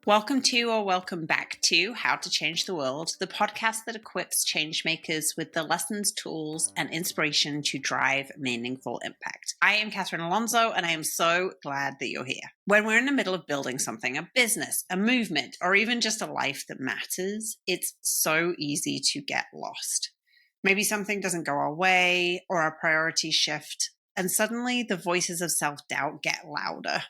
Welcome to or welcome back to How to Change the World, the podcast that equips changemakers with the lessons, tools, and inspiration to drive meaningful impact. I am Catherine Alonso, and I am so glad that you're here. When we're in the middle of building something, a business, a movement, or even just a life that matters, it's so easy to get lost. Maybe something doesn't go our way, or our priorities shift, and suddenly the voices of self-doubt get louder.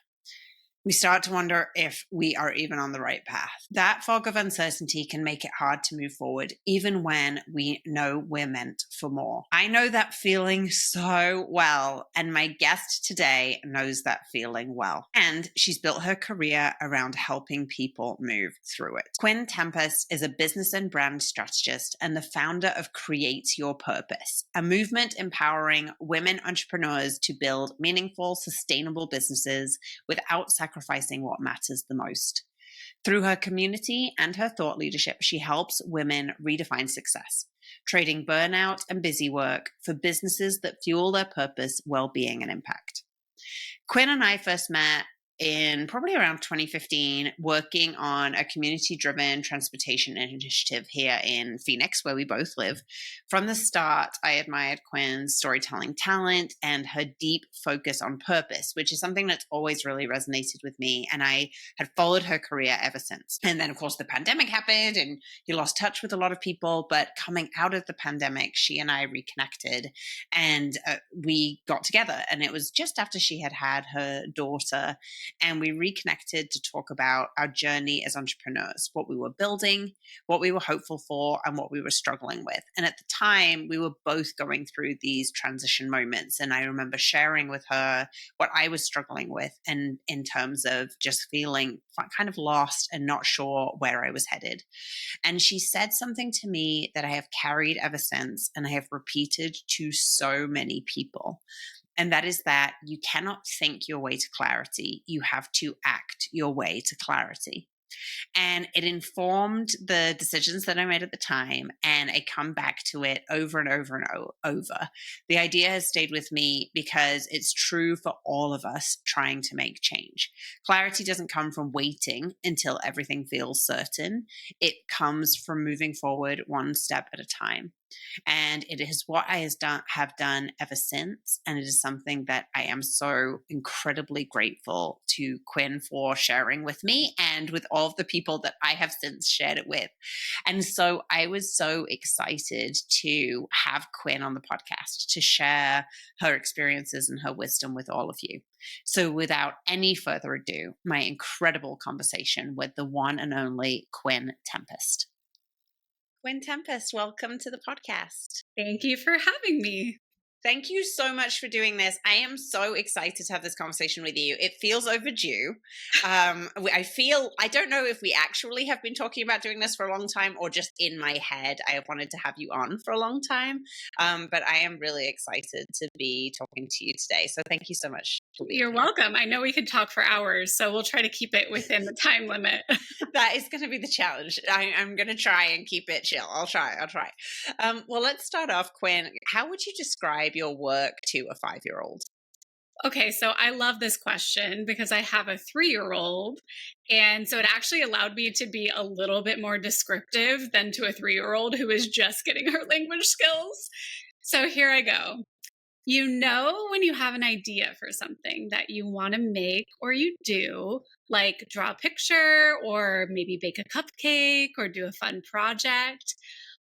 We start to wonder if we are even on the right path. That fog of uncertainty can make it hard to move forward, even when we know we're meant for more. I know that feeling so well, and my guest today knows that feeling well. And she's built her career around helping people move through it. Quinn Tempest is a business and brand strategist and the founder of Create Your Purpose, a movement empowering women entrepreneurs to build meaningful, sustainable businesses without sacrificing what matters the most. Through her community and her thought leadership, she helps women redefine success, trading burnout and busy work for businesses that fuel their purpose, well-being, and impact. Quinn and I first met in probably around 2015, working on a community-driven transportation initiative here in Phoenix, where we both live. From the start, I admired Quinn's storytelling talent and her deep focus on purpose, which is something that's always really resonated with me. And I had followed her career ever since. And then, of course, the pandemic happened and you lost touch with a lot of people. But coming out of the pandemic, she and I reconnected and we got together. And it was just after she had had her daughter. And we reconnected to talk about our journey as entrepreneurs, what we were building, what we were hopeful for, and what we were struggling with. And at the time, we were both going through these transition moments. And I remember sharing with her what I was struggling with, and in terms of just feeling kind of lost and not sure where I was headed. And she said something to me that I have carried ever since, and I have repeated to so many people. And that is that you cannot think your way to clarity. You have to act your way to clarity. And it informed the decisions that I made at the time. And I come back to it over and over and over. The idea has stayed with me because it's true for all of us trying to make change. Clarity doesn't come from waiting until everything feels certain. It comes from moving forward one step at a time. And it is what I have done ever since. And it is something that I am so incredibly grateful to Quinn for sharing with me and with all of the people that I have since shared it with. And so I was so excited to have Quinn on the podcast to share her experiences and her wisdom with all of you. So without any further ado, my incredible conversation with the one and only Quinn Tempest. Quinn Tempest, welcome to the podcast. Thank you for having me. Thank you so much for doing this. I am so excited to have this conversation with you. It feels overdue. I don't know if we actually have been talking about doing this for a long time or just in my head, I have wanted to have you on for a long time. But I am really excited to be talking to you today. So thank you so much. You're welcome. I know we could talk for hours, so we'll try to keep it within the time limit. That is going to be the challenge. I'm going to try and keep it chill. I'll try. Well, let's start off, Quinn. How would you describe your work to a 5-year-old? Okay, so I love this question because I have a 3-year-old. And so it actually allowed me to be a little bit more descriptive than to a 3-year-old who is just getting her language skills. So here I go. You know, when you have an idea for something that you want to make or you do, like draw a picture or maybe bake a cupcake or do a fun project.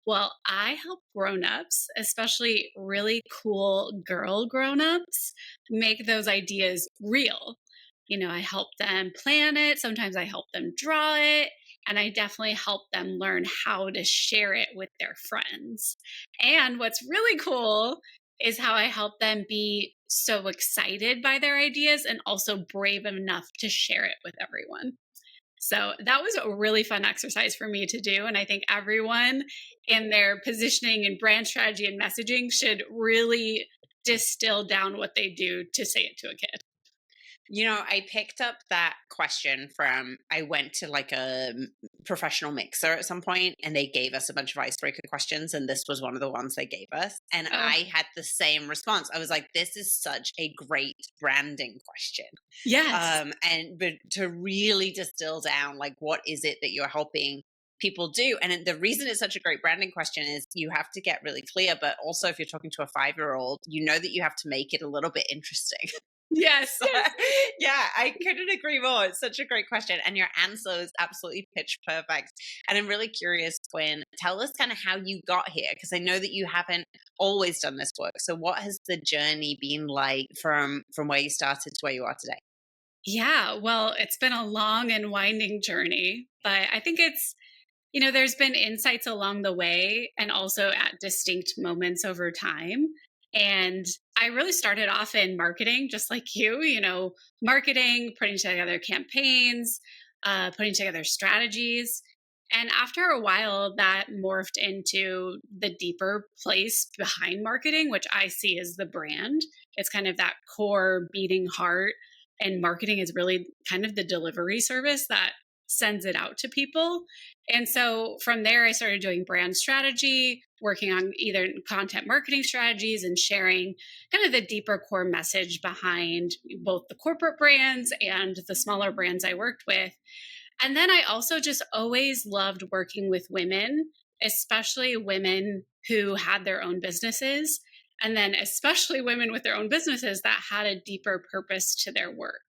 Well, I help grown-ups, especially really cool girl grown-ups, make those ideas real. You know, I help them plan it. Sometimes I help them draw it. And I definitely help them learn how to share it with their friends. And what's really cool is how I help them be so excited by their ideas and also brave enough to share it with everyone. So that was a really fun exercise for me to do. And I think everyone in their positioning and brand strategy and messaging should really distill down what they do to say it to a kid. I picked up that question from, I went to like a professional mixer at some point and they gave us a bunch of icebreaker questions. And this was one of the ones they gave us. And Oh, I had the same response. I was like, this is such a great branding question. yes. But to really distill down, like, what is it that you're helping people do? And the reason it's such a great branding question is you have to get really clear, but also if you're talking to a 5-year-old, you know that you have to make it a little bit interesting. Yes, So, yeah, I couldn't agree more. It's such a great question. And your answer is absolutely pitch perfect. And I'm really curious, Quinn, tell us kind of how you got here, because I know that you haven't always done this work. So what has the journey been like from where you started to where you are today? yeah. Well, it's been a long and winding journey, but I think there's been insights along the way and also at distinct moments over time. And I really started off in marketing, just like marketing, putting together campaigns, putting together strategies. And after a while, that morphed into the deeper place behind marketing, which I see as the brand. It's kind of that core beating heart. And marketing is really kind of the delivery service that sends it out to people. And so from there, I started doing brand strategy, working on either content marketing strategies and sharing kind of the deeper core message behind both the corporate brands and the smaller brands I worked with. And then I also just always loved working with women, especially women who had their own businesses. And then, especially women with their own businesses that had a deeper purpose to their work.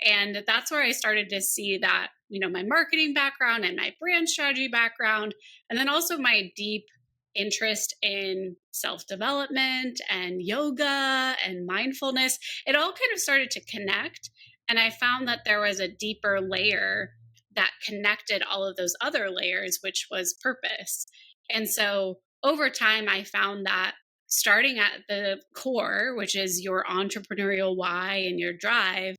And that's where I started to see that, my marketing background and my brand strategy background, and then also my deep interest in self development and yoga and mindfulness, it all kind of started to connect. And I found that there was a deeper layer that connected all of those other layers, which was purpose. And so over time, I found that starting at the core, which is your entrepreneurial why and your drive,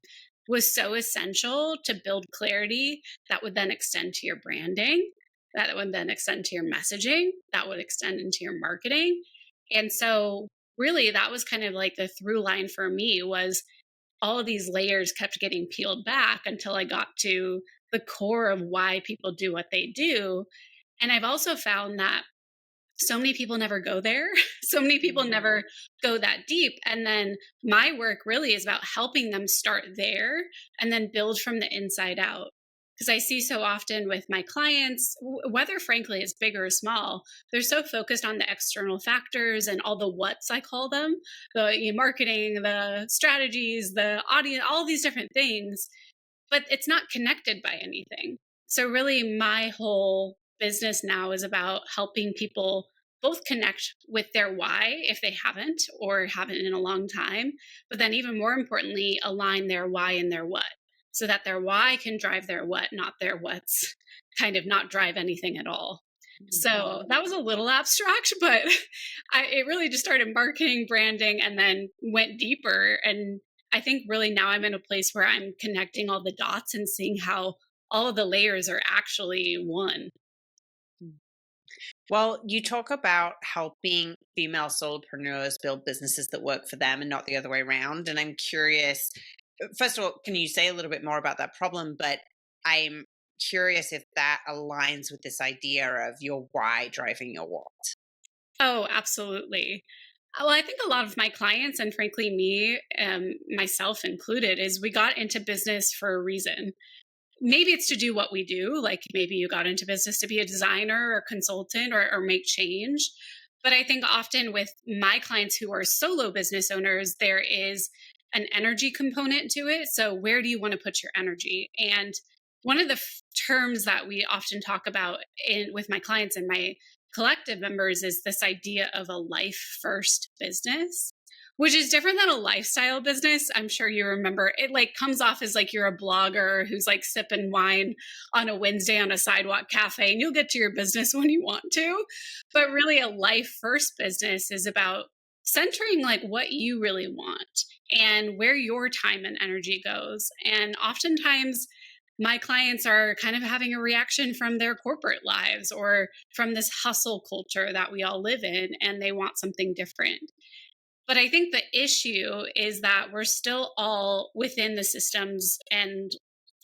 was so essential to build clarity that would then extend to your branding, that would then extend to your messaging, that would extend into your marketing. And so really that was kind of like the through line for me was all of these layers kept getting peeled back until I got to the core of why people do what they do. And I've also found that so many people never go there. So many people never go that deep. And then my work really is about helping them start there and then build from the inside out. Because I see so often with my clients, whether frankly it's big or small, they're so focused on the external factors and all the what's I call them, the marketing, the strategies, the audience, all these different things, but it's not connected by anything. So really my whole business now is about helping people both connect with their why if they haven't or haven't in a long time, but then even more importantly, align their why and their what so that their why can drive their what, not their what's kind of not drive anything at all. So that was a little abstract, but it really just started marketing, branding, and then went deeper. And I think really now I'm in a place where I'm connecting all the dots and seeing how all of the layers are actually one. Well, you talk about helping female solopreneurs build businesses that work for them and not the other way around. And I'm curious, first of all, can you say a little bit more about that problem? But I'm curious if that aligns with this idea of your why driving your what. Oh, absolutely. Well, I think a lot of my clients, and frankly, me, myself included, is we got into business for a reason. Maybe it's to do what we do. Like maybe you got into business to be a designer or consultant or make change. But I think often with my clients who are solo business owners, there is an energy component to it. So where do you want to put your energy? And one of the terms that we often talk about with my clients and my collective members is this idea of a life first business, which is different than a lifestyle business. I'm sure you remember it like comes off as like you're a blogger who's like sipping wine on a Wednesday on a sidewalk cafe and you'll get to your business when you want to. But really a life first business is about centering like what you really want and where your time and energy goes. And oftentimes my clients are kind of having a reaction from their corporate lives or from this hustle culture that we all live in, and they want something different. But I think the issue is that we're still all within the systems and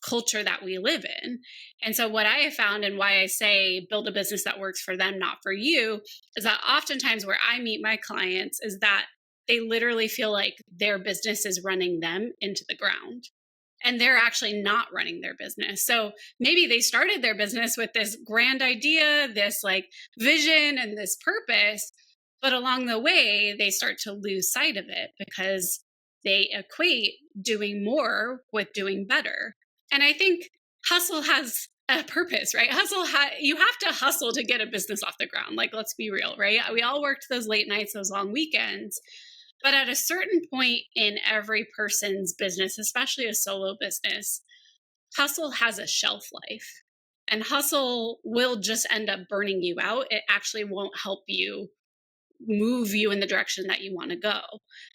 culture that we live in. And so, what I have found and why I say build a business that works for them, not for you, is that oftentimes where I meet my clients is that they literally feel like their business is running them into the ground. And they're actually not running their business. So maybe they started their business with this grand idea, this like vision and this purpose, but along the way, they start to lose sight of it because they equate doing more with doing better. And I think hustle has a purpose, right? You have to hustle to get a business off the ground. Like, let's be real, right? We all worked those late nights, those long weekends. But at a certain point in every person's business, especially a solo business, hustle has a shelf life. And hustle will just end up burning you out. It actually won't help you move you in the direction that you want to go.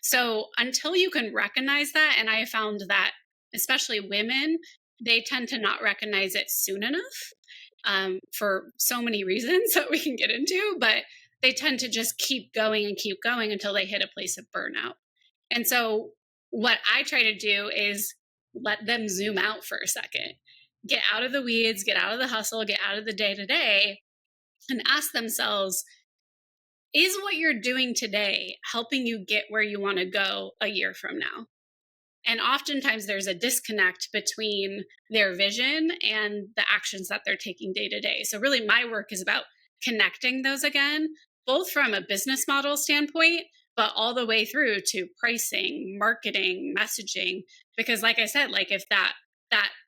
So until you can recognize that, and I found that especially women, they tend to not recognize it soon enough for so many reasons that we can get into, but they tend to just keep going and keep going until they hit a place of burnout. And so what I try to do is let them zoom out for a second, get out of the weeds, get out of the hustle, get out of the day to day, and ask themselves, is what you're doing today helping you get where you want to go a year from now? And oftentimes there's a disconnect between their vision and the actions that they're taking day to day. So, really, my work is about connecting those again, both from a business model standpoint, but all the way through to pricing, marketing, messaging. Because, like I said, like if that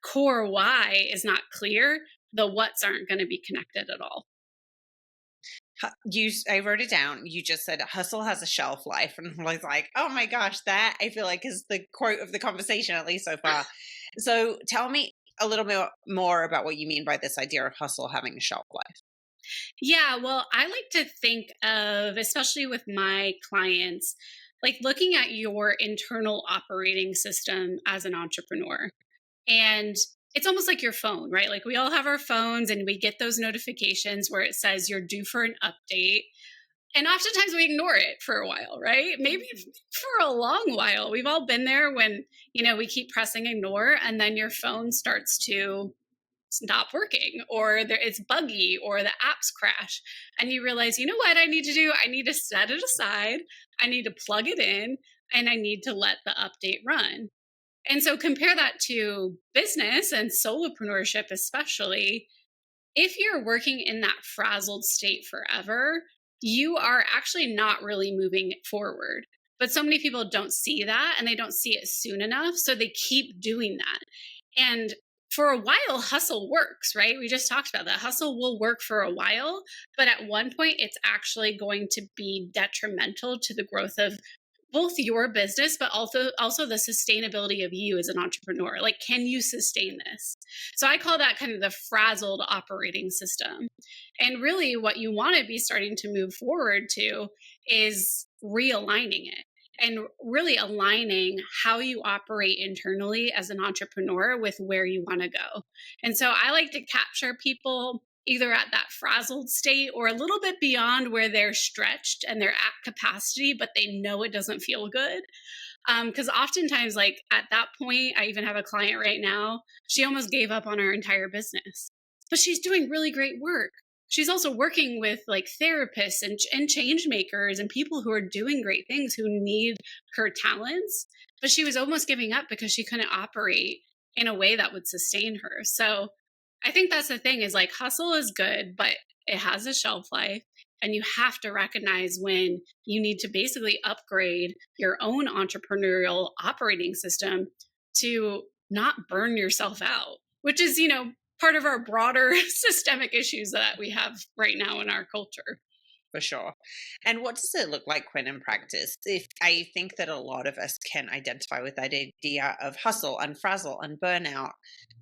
core why is not clear, the whats aren't going to be connected at all. I wrote it down. You just said hustle has a shelf life. And I was like, oh my gosh, that I feel like is the quote of the conversation, at least so far. So tell me a little bit more about what you mean by this idea of hustle having a shelf life. Yeah, well, I like to think of, especially with my clients, like looking at your internal operating system as an entrepreneur. And it's almost like your phone, right? Like we all have our phones and we get those notifications where it says you're due for an update. And oftentimes we ignore it for a while, right? Maybe for a long while. We've all been there when, we keep pressing ignore and then your phone starts to stop working or it's buggy or the apps crash. And you realize, you know what I need to do? I need to set it aside. I need to plug it in and I need to let the update run. And so compare that to business and solopreneurship, especially. If you're working in that frazzled state forever, you are actually not really moving forward. But so many people don't see that and they don't see it soon enough. So they keep doing that. And for a while, hustle works, right? We just talked about that. Hustle will work for a while, but at one point, it's actually going to be detrimental to the growth of both your business, but also the sustainability of you as an entrepreneur. Like, can you sustain this? So I call that kind of the frazzled operating system. And really what you want to be starting to move forward to is realigning it and really aligning how you operate internally as an entrepreneur with where you want to go. And so I like to capture people either at that frazzled state or a little bit beyond where they're stretched and they're at capacity, but they know it doesn't feel good. Because oftentimes, like at that point, I even have a client right now, she almost gave up on her entire business, but she's doing really great work. She's also working with like therapists and change makers and people who are doing great things who need her talents, but she was almost giving up because she couldn't operate in a way that would sustain her. So I think that's the thing is like hustle is good, but it has a shelf life. And you have to recognize when you need to basically upgrade your own entrepreneurial operating system to not burn yourself out, which is, part of our broader systemic issues that we have right now in our culture. For sure. And what does it look like, Quinn, in practice? If I think that a lot of us can identify with that idea of hustle and frazzle and burnout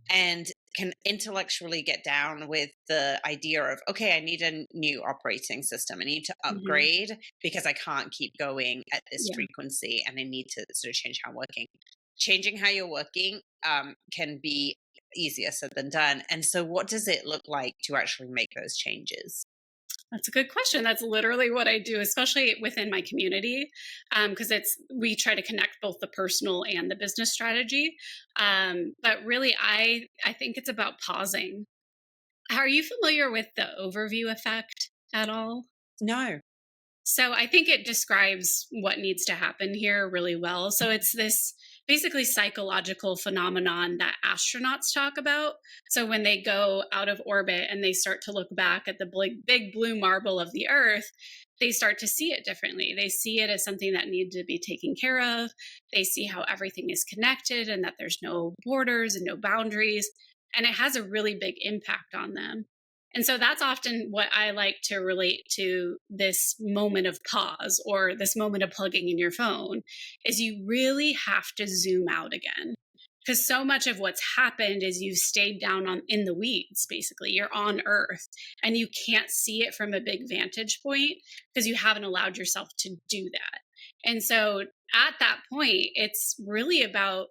and can intellectually get down with the idea of, okay, I need a new operating system. I need to upgrade because I can't keep going at this frequency and I need to sort of change how I'm working. Changing how you're working can be easier said than done. And so what does it look like to actually make those changes? That's a good question. That's literally what I do, especially within my community, because we try to connect both the personal and the business strategy. But really, I think it's about pausing. Are you familiar with the overview effect at all? No. So I think it describes what needs to happen here really well. So it's this basically psychological phenomenon that astronauts talk about. So when they go out of orbit and they start to look back at the big blue marble of the Earth, they start to see it differently. They see it as something that needs to be taken care of. They see how everything is connected and that there's no borders and no boundaries. And it has a really big impact on them. And so that's often what I like to relate to this moment of pause or this moment of plugging in your phone is you really have to zoom out again. Because so much of what's happened is you've stayed down in the weeds, basically. You're on earth and you can't see it from a big vantage point because you haven't allowed yourself to do that. And so at that point, it's really about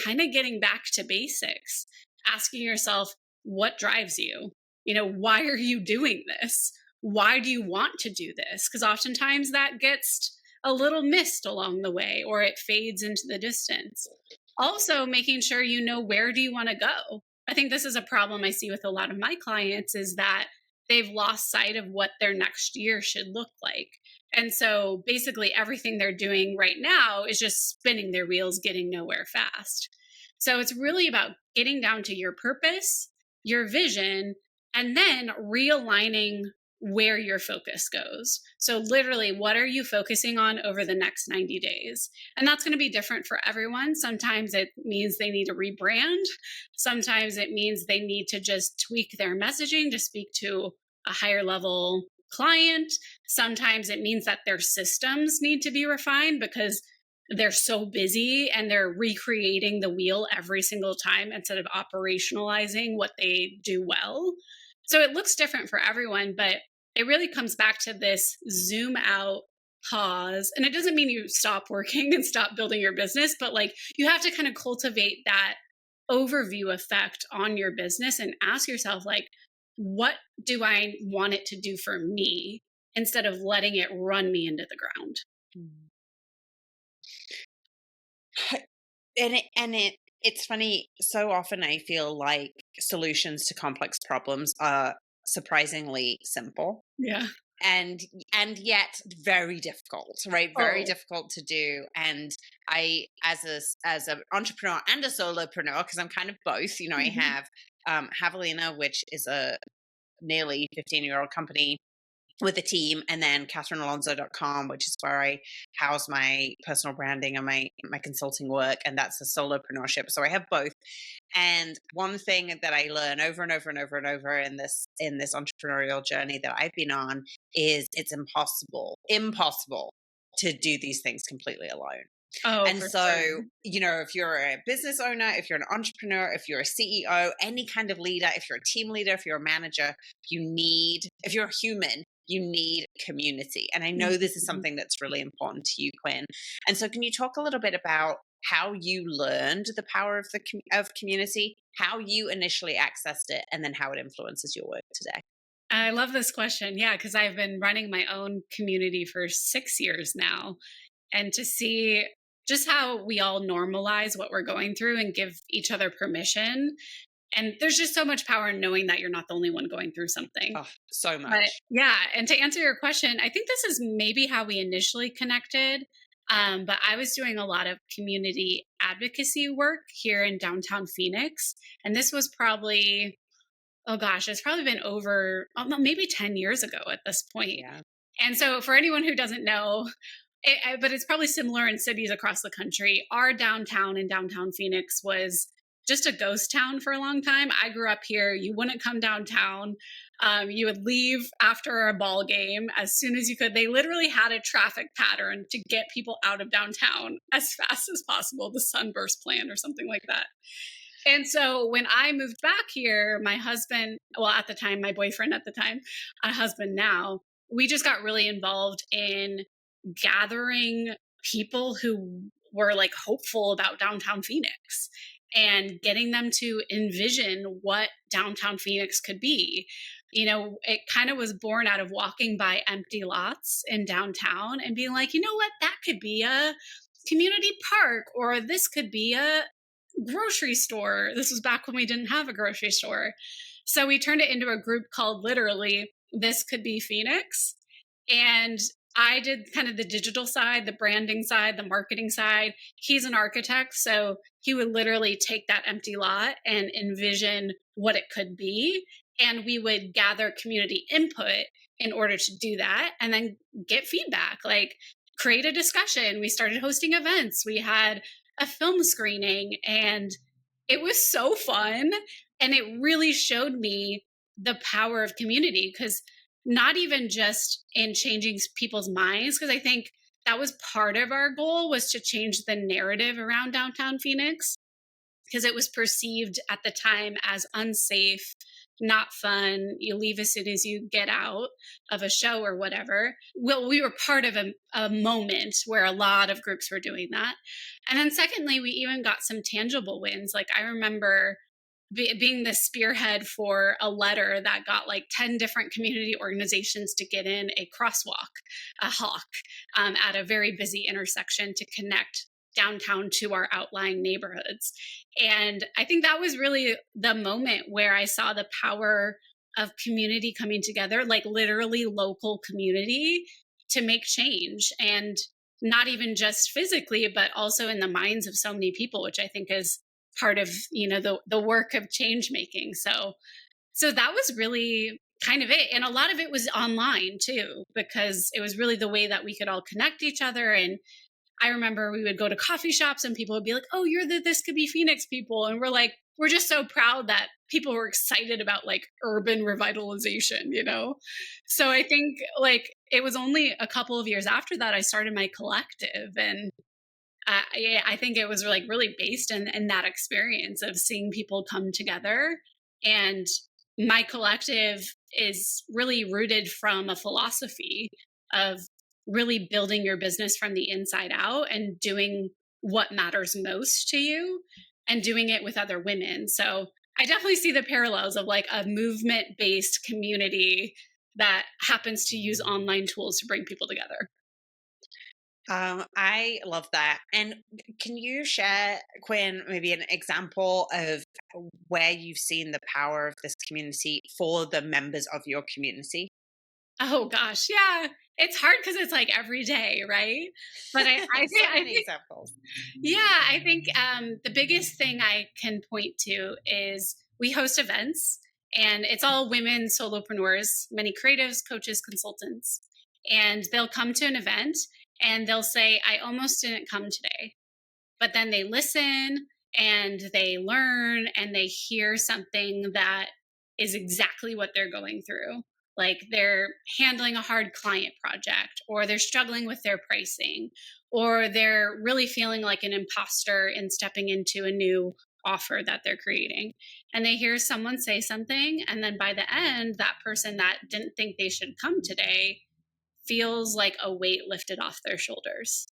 kind of getting back to basics, asking yourself, what drives you? Why are you doing this? Why do you want to do this? Because oftentimes that gets a little missed along the way or it fades into the distance. Also, making sure you know, where do you want to go? I think this is a problem I see with a lot of my clients is that they've lost sight of what their next year should look like. And so basically everything they're doing right now is just spinning their wheels, getting nowhere fast. So it's really about getting down to your purpose, your vision, and then realigning where your focus goes. So literally, what are you focusing on over the next 90 days? And that's going to be different for everyone. Sometimes it means they need to rebrand. Sometimes it means they need to just tweak their messaging to speak to a higher level client. Sometimes it means that their systems need to be refined because they're so busy and they're recreating the wheel every single time instead of operationalizing what they do well. So it looks different for everyone, but it really comes back to this zoom out, pause. And it doesn't mean you stop working and stop building your business, but like you have to kind of cultivate that overview effect on your business and ask yourself, like, what do I want it to do for me instead of letting it run me into the ground? It's funny, so often I feel like solutions to complex problems are surprisingly simple Yeah. and yet very difficult, right? Very Oh. difficult to do. And I, as an entrepreneur and a solopreneur, because I'm kind of both, I Mhm. have Javelina, which is a nearly 15-year-old company with a team, and then catherinealonso.com, which is where I house my personal branding and my consulting work, and that's a solopreneurship. So I have both. And one thing that I learn over and over and over and over in this entrepreneurial journey that I've been on is it's impossible to do these things completely alone. Oh, And for so, sure. if you're a business owner, if you're an entrepreneur, if you're a CEO, any kind of leader, if you're a team leader, if you're a manager, if you're a human, you need community. And I know this is Mhm. something that's really important to you, Quinn. And so, can you talk a little bit about how you learned the power of of community, how you initially accessed it, and then how it influences your work today? I love this question. Yeah, because I've been running my own community for 6 years now. And to see just how we all normalize what we're going through and give each other permission. And there's just so much power in knowing that you're not the only one going through something. Oh, so But much. yeah, and to answer your question, I think this is maybe how we initially connected. But I was doing a lot of community advocacy work here in downtown Phoenix. And this was probably, oh gosh, it's probably been over maybe 10 years ago at this point. Yeah. And so, for anyone who doesn't know, but it's probably similar in cities across the country. Our downtown in downtown Phoenix was just a ghost town for a long time. I grew up here. You wouldn't come downtown. You would leave after a ball game as soon as you could. They literally had a traffic pattern to get people out of downtown as fast as possible, the sunburst plan or something like that. And so when I moved back here, my husband, well, at the time, my boyfriend at the time, a husband now, we just got really involved in gathering people who were like hopeful about downtown Phoenix and getting them to envision what downtown Phoenix could be. it kind of was born out of walking by empty lots in downtown and being like, you know what, that could be a community park, or this could be a grocery store. This was back when we didn't have a grocery store. So we turned it into a group called literally This Could Be Phoenix. And I did kind of the digital side, the branding side, the marketing side. He's an architect, so he would literally take that empty lot and envision what it could be. And we would gather community input in order to do that and then get feedback, like create a discussion. We started hosting events. We had a film screening, and it was so fun. And it really showed me the power of community, because not even just in changing people's minds, because I think that was part of our goal, was to change the narrative around downtown Phoenix, because it was perceived at the time as unsafe, not fun. You leave as soon as you get out of a show or whatever. Well, we were part of a moment where a lot of groups were doing that. And then secondly, we even got some tangible wins. Like I remember being the spearhead for a letter that got like 10 different community organizations to get in a crosswalk, a hawk, at a very busy intersection to connect downtown to our outlying neighborhoods. And I think that was really the moment where I saw the power of community coming together, like literally local community, to make change. And not even just physically, but also in the minds of so many people, which I think is part of the work of change making. So that was really kind of it. And a lot of it was online too, because it was really the way that we could all connect each other. And I remember we would go to coffee shops and people would be like, oh, you're the This Could Be Phoenix people. And we're just so proud that people were excited about like urban revitalization, So I think like it was only a couple of years after that I started my collective. And I think it was like really based in that experience of seeing people come together. And my collective is really rooted from a philosophy of really building your business from the inside out and doing what matters most to you and doing it with other women. So I definitely see the parallels of like a movement-based community that happens to use online tools to bring people together. I love that. And can you share, Quinn, maybe an example of where you've seen the power of this community for the members of your community? Oh gosh, yeah. It's hard because it's like every day, right? But Many examples. Yeah, I think the biggest thing I can point to is we host events, and it's all women solopreneurs, many creatives, coaches, consultants. And they'll come to an event and they'll say, I almost didn't come today. But then they listen and they learn and they hear something that is exactly what they're going through. Like they're handling a hard client project, or they're struggling with their pricing, or they're really feeling like an imposter in stepping into a new offer that they're creating. And they hear someone say something, and then by the end, that person that didn't think they should come today feels like a weight lifted off their shoulders.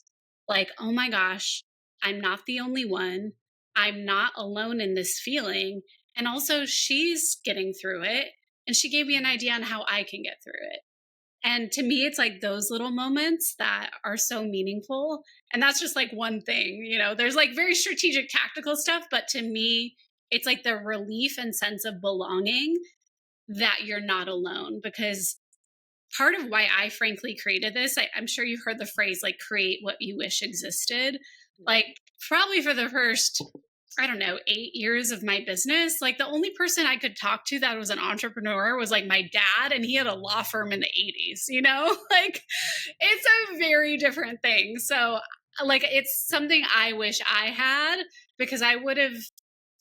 Like, oh my gosh, I'm not the only one. I'm not alone in this feeling. And also, she's getting through it. And she gave me an idea on how I can get through it. And to me, it's like those little moments that are so meaningful. And that's just like one thing, there's like very strategic, tactical stuff. But to me, it's like the relief and sense of belonging that you're not alone. Because part of why I frankly created this, I'm sure you've heard the phrase like create what you wish existed. Like probably for the first, 8 years of my business, like the only person I could talk to that was an entrepreneur was like my dad, and he had a law firm in the 80s, like it's a very different thing. So like it's something I wish I had, because I would have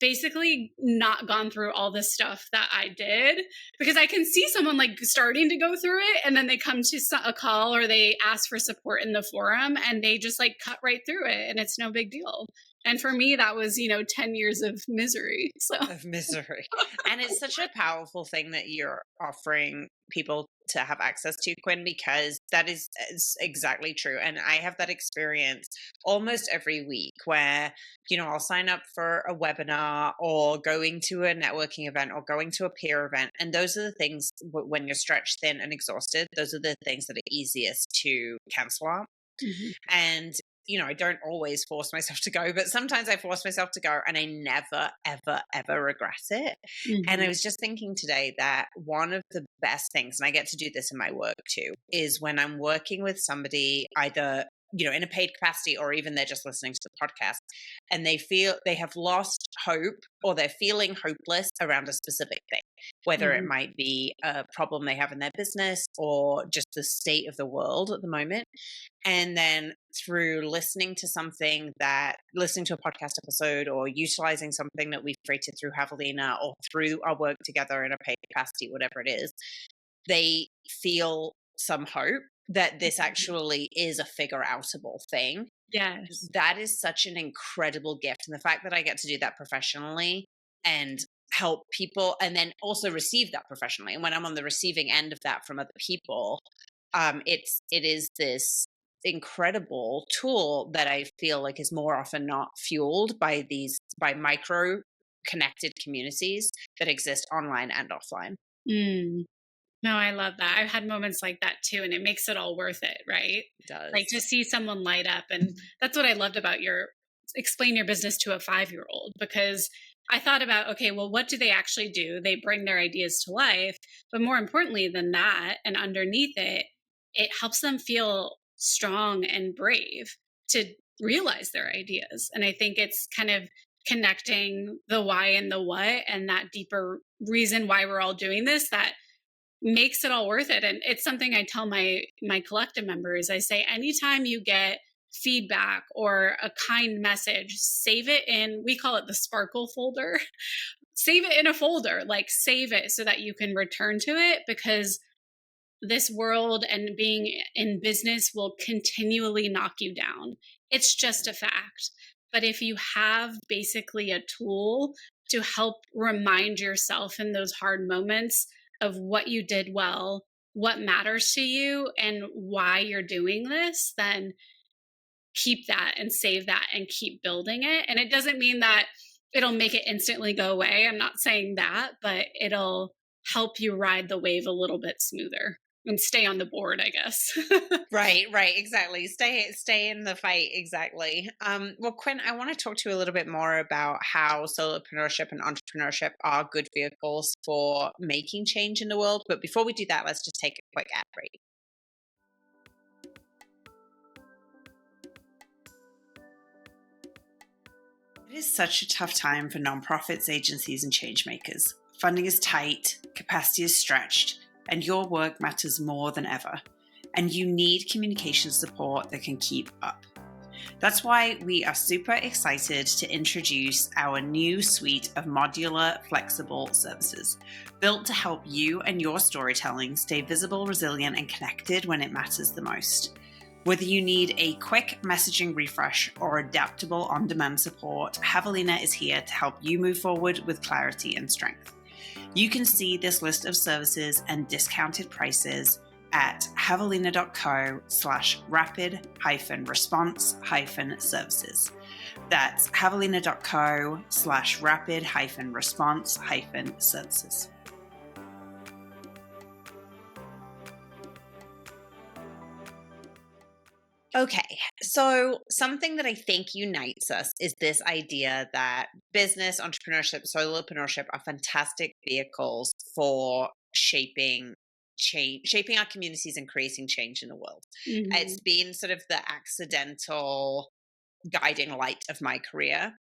basically not gone through all this stuff that I did, because I can see someone like starting to go through it and then they come to a call or they ask for support in the forum and they just like cut right through it and it's no big deal. And for me, that was, 10 years of misery. Of misery. And it's such a powerful thing that you're offering people to have access to, Quinn, because that is exactly true. And I have that experience almost every week where, I'll sign up for a webinar or going to a networking event or going to a peer event. And those are the things when you're stretched thin and exhausted, those are the things that are easiest to cancel out. Mhm. And I don't always force myself to go, but sometimes I force myself to go and I never, ever, ever regret it. And I Mhm. was just thinking today that one of the best things, and I get to do this in my work too, is when I'm working with somebody either, in a paid capacity or even they're just listening to the podcast and they feel they have lost hope or they're feeling hopeless around a specific thing, whether it Mhm. might be a problem they have in their business or just the state of the world at the moment. And then through listening to a podcast episode or utilizing something that we've created through Javelina or through our work together in a paid capacity, whatever it is, they feel some hope that this Mhm. actually is a figure outable thing. Yes. That is such an incredible gift. And the fact that I get to do that professionally and help people and then also receive that professionally. And when I'm on the receiving end of that from other people, it is this incredible tool that I feel like is more often not fueled by micro connected communities that exist online and offline. Mm. No, I love that. I've had moments like that too, and it makes it all worth it, right? It Like does. to see someone light up. And that's what I loved about your explain your business to a 5 year old, because I thought about, okay, well, what do they actually do? They bring their ideas to life. But more importantly than that, and underneath it, it helps them feel strong and brave to realize their ideas. And I think it's kind of connecting the why and the what and that deeper reason why we're all doing this that makes it all worth it. And it's something I tell my collective members. I say anytime you get feedback or a kind message, save it in, we call it the sparkle folder. Save it in a folder, like save it so that you can return to it, because this world and being in business will continually knock you down. It's just a fact. But if you have basically a tool to help remind yourself in those hard moments of what you did well, what matters to you, and why you're doing this, then keep that and save that and keep building it. And it doesn't mean that it'll make it instantly go away. I'm not saying that, but it'll help you ride the wave a little bit smoother and stay on the board, I guess. Right, exactly. Stay in the fight, exactly. Well, Quinn, I want to talk to you a little bit more about how solopreneurship and entrepreneurship are good vehicles for making change in the world. But before we do that, let's just take a quick ad break. It is such a tough time for nonprofits, agencies, and changemakers. Funding is tight, capacity is stretched, and your work matters more than ever. And you need communication support that can keep up. That's why we are super excited to introduce our new suite of modular, flexible services, built to help you and your storytelling stay visible, resilient, and connected when it matters the most. Whether you need a quick messaging refresh or adaptable on-demand support, Javelina is here to help you move forward with clarity and strength. You can see this list of services and discounted prices at javelina.co/rapid-response-services. That's javelina.co/rapid-response-services. Okay, so something that I think unites us is this idea that business, entrepreneurship, solopreneurship are fantastic vehicles for shaping change, shaping our communities and creating change in the world. It's Mhm. been sort of the accidental guiding light of my career.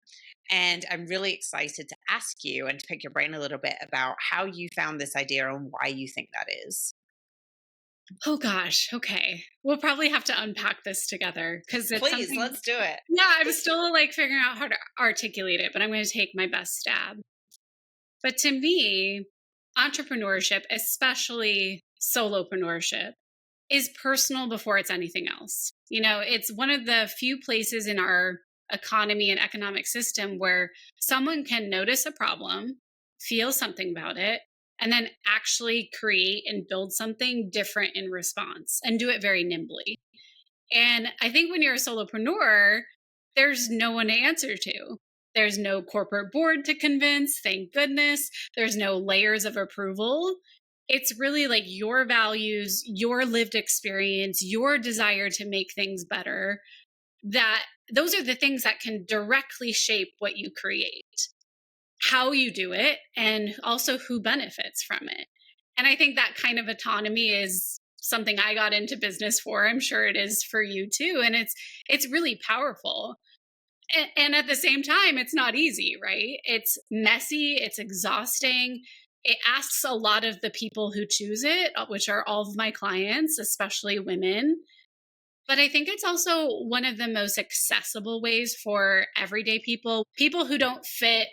And I'm really excited to ask you and to pick your brain a little bit about how you found this idea and why you think that is. Oh gosh. Okay. We'll probably have to unpack this together because it's Please, something. let's do it. Yeah, I'm still like figuring out how to articulate it, but I'm going to take my best stab. But to me, entrepreneurship, especially solopreneurship, is personal before it's anything else. It's one of the few places in our economy and economic system where someone can notice a problem, feel something about it, and then actually create and build something different in response and do it very nimbly. And I think when you're a solopreneur, there's no one to answer to. There's no corporate board to convince, thank goodness. There's no layers of approval. It's really like your values, your lived experience, your desire to make things better. That those are the things that can directly shape what you create, how you do it, and also who benefits from it. And I think that kind of autonomy is something I got into business for. I'm sure it is for you too. And it's really powerful. And at the same time, it's not easy, right? It's messy, it's exhausting. It asks a lot of the people who choose it, which are all of my clients, especially women. But I think it's also one of the most accessible ways for everyday people, people who don't fit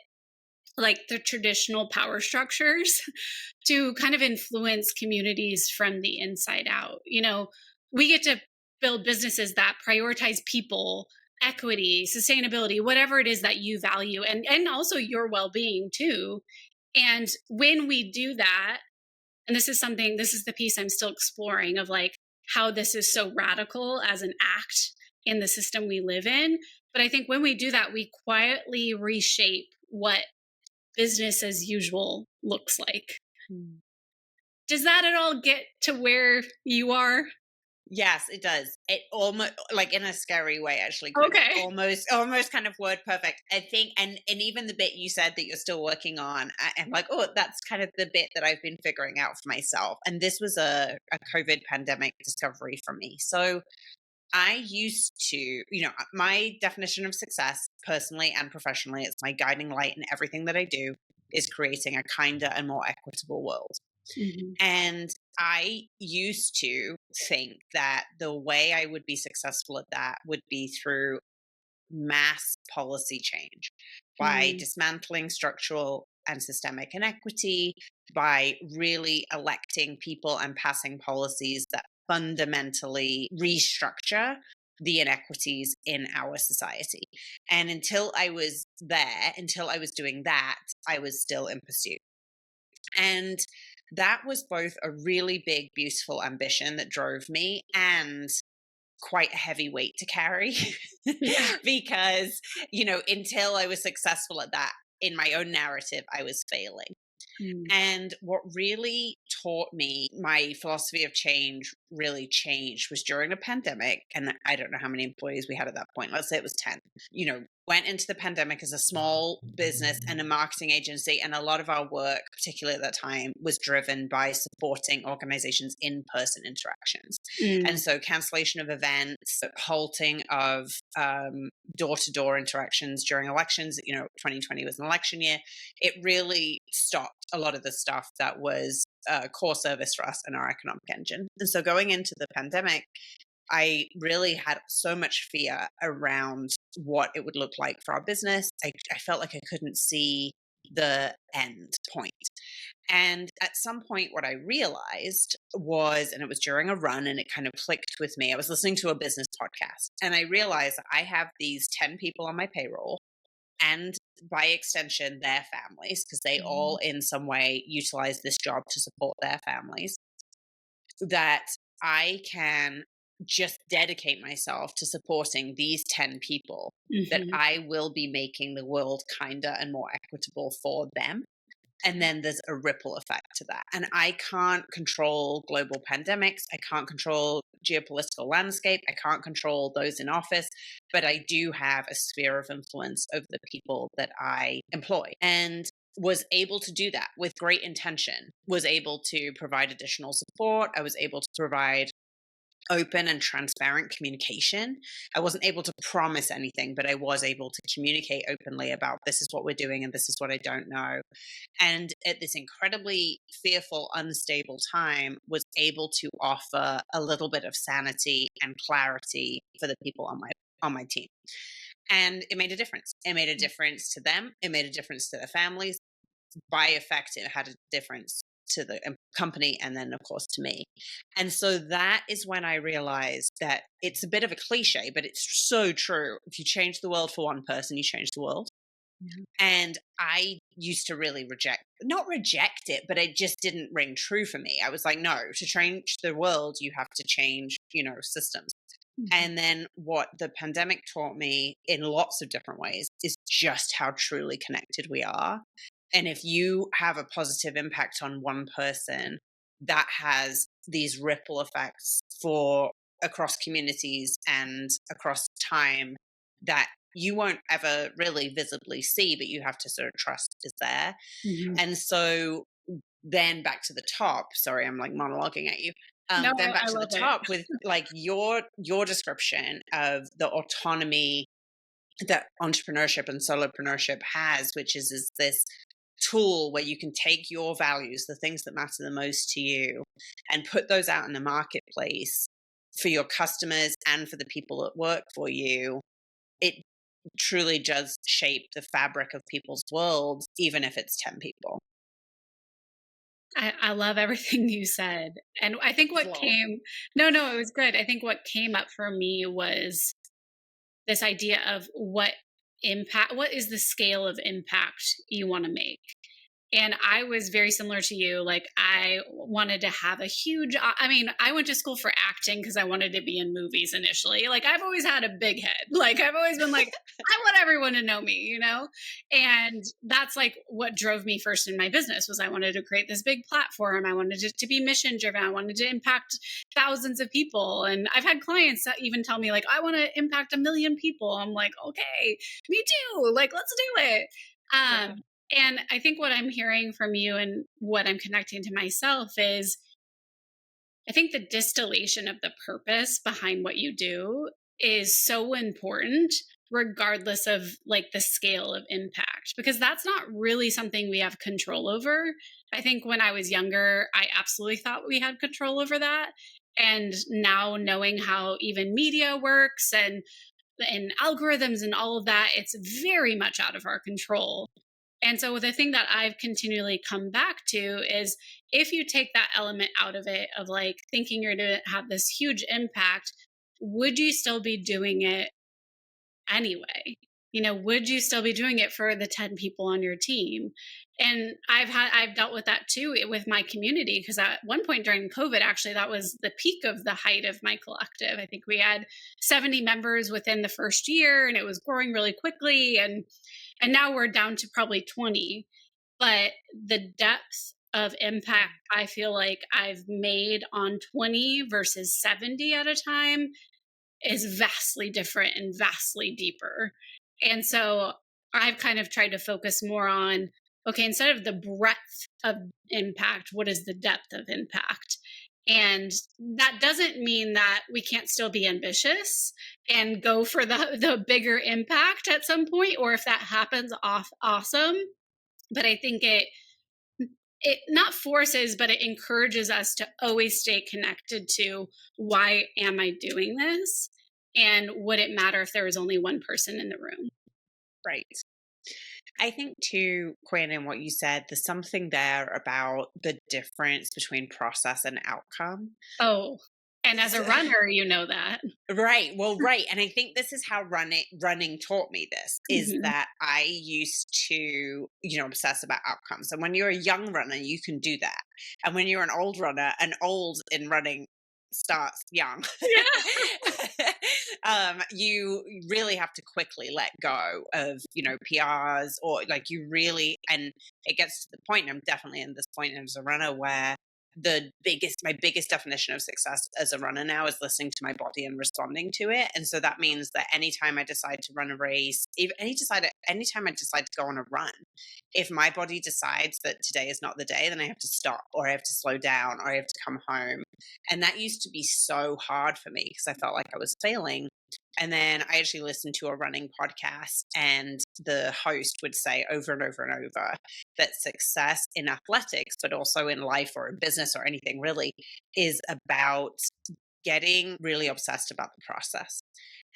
like the traditional power structures to kind of influence communities from the inside out. We get to build businesses that prioritize people, equity, sustainability, whatever it is that you value, and also your well-being too. And when we do that, and this is the piece I'm still exploring of like how this is so radical as an act in the system we live in. But I think when we do that, we quietly reshape what business as usual looks like. Does that at all get to where you are? Yes, it does. It almost like in a scary way, actually. Okay. Almost kind of word perfect. I think, and even the bit you said that you're still working on, I'm like, oh, that's kind of the bit that I've been figuring out for myself. And this was a COVID pandemic discovery for me. So I used to, my definition of success personally and professionally, it's my guiding light in everything that I do is creating a kinder and more equitable world. Mm-hmm. And I used to think that the way I would be successful at that would be through mass policy change, by dismantling structural and systemic inequity, by really electing people and passing policies that fundamentally restructure the inequities in our society. And until I was doing that, I was still in pursuit. And that was both a really big, beautiful ambition that drove me and quite a heavy weight to carry. Yeah. Because, until I was successful at that in my own narrative, I was failing. And what really taught me my philosophy of change really changed was during a pandemic. And I don't know how many employees we had at that point. Let's say it was 10. Went into the pandemic as a small business and a marketing agency. And a lot of our work, particularly at that time, was driven by supporting organizations' in-person interactions. And so cancellation of events, halting of door-to-door interactions during elections. 2020 was an election year. It really stopped a lot of the stuff that was core service for us and our economic engine. And so going into the pandemic, I really had so much fear around what it would look like for our business. I felt like I couldn't see the end point. And at some point, what I realized was, and it was during a run and it kind of clicked with me, I was listening to a business podcast and I realized I have these 10 people on my payroll and by extension, their families, because they all in some way utilize this job to support their families, that I can just dedicate myself to supporting these 10 people, that I will be making the world kinder and more equitable for them. And then there's a ripple effect to that. And I can't control global pandemics. I can't control geopolitical landscape. I can't control those in office, but I do have a sphere of influence over the people that I employ. And was able to do that with great intention, was able to provide additional support. I was able to provide open and transparent communication. I wasn't able to promise anything, but I was able to communicate openly about this is what we're doing and this is what I don't know. And at this incredibly fearful, unstable time, was able to offer a little bit of sanity and clarity for the people on my team. And it made a difference. It made a difference to them. It made a difference to their families. By effect, it had a difference to the company and then of course to me. And so that is when I realized that it's a bit of a cliche, but it's so true. If you change the world for one person, you change the world. Yeah. And I used to really not reject it, but it just didn't ring true for me. I was like, no, to change the world, you have to change, systems. Mhm. And then what the pandemic taught me in lots of different ways is just how truly connected we are. And if you have a positive impact on one person, that has these ripple effects for across communities and across time that you won't ever really visibly see, but you have to sort of trust is there. Mhm. And so then back to the top. Sorry, I'm like monologuing at you. No, Then back I to the love it. top with like your description of the autonomy that entrepreneurship and solopreneurship has, which is this tool where you can take your values, the things that matter the most to you, and put those out in the marketplace for your customers and for the people that work for you. It truly does shape the fabric of people's worlds, even if it's 10 people. I love everything you said. And I think what Flow. came no, no, it was good. I think what came up for me was this idea of what is the scale of impact you want to make. And I was very similar to you. Like, I wanted to have a huge, I mean, I went to school for acting because I wanted to be in movies initially. Like, I've always had a big head. Like, I've always been like, I want everyone to know me, you know? And that's like what drove me first in my business was I wanted to create this big platform. I wanted it to be mission driven. I wanted to impact thousands of people. And I've had clients that even tell me like, I want to impact 1 million people. I'm like, okay, me too. Like, let's do it. Yeah. And I think what I'm hearing from you and what I'm connecting to myself is I think the distillation of the purpose behind what you do is so important, regardless of like the scale of impact, because that's not really something we have control over. I think when I was younger, I absolutely thought we had control over that. And now knowing how even media works and algorithms and all of that, it's very much out of our control. And so the thing that I've continually come back to is if you take that element out of it, of like thinking you're going to have this huge impact, would you still be doing it anyway? Would you still be doing it for the 10 people on your team? And I've dealt with that too with my community, because at one point during COVID, actually, that was the peak of the height of my collective. I think we had 70 members within the first year, and it was growing really quickly. And now we're down to probably 20. But the depth of impact I feel like I've made on 20 versus 70 at a time is vastly different and vastly deeper. And so I've kind of tried to focus more on, okay, instead of the breadth of impact, what is the depth of impact? And that doesn't mean that we can't still be ambitious and go for the bigger impact at some point, or if that happens, awesome. But I think it not forces, but it encourages us to always stay connected to why am I doing this? And would it matter if there was only one person in the room? Right. I think too, Quinn, in what you said, there's something there about the difference between process and outcome. Oh, and as a runner, you know that. Right. Well, right. And I think this is how running taught me this is Mhm. that I used to, obsess about outcomes. And when you're a young runner, you can do that. And when you're an old runner, and old in running starts young, Yeah. you really have to quickly let go of, PRs or like you really, and it gets to the point, and I'm definitely in this point as a runner where my biggest definition of success as a runner now is listening to my body and responding to it. And so that means that anytime I decide to run a race, even anytime I decide to go on a run, if my body decides that today is not the day, then I have to stop, or I have to slow down, or I have to come home. And that used to be so hard for me because I felt like I was failing. And then I actually listened to a running podcast, and the host would say over and over and over that success in athletics, but also in life or in business or anything really, is about getting really obsessed about the process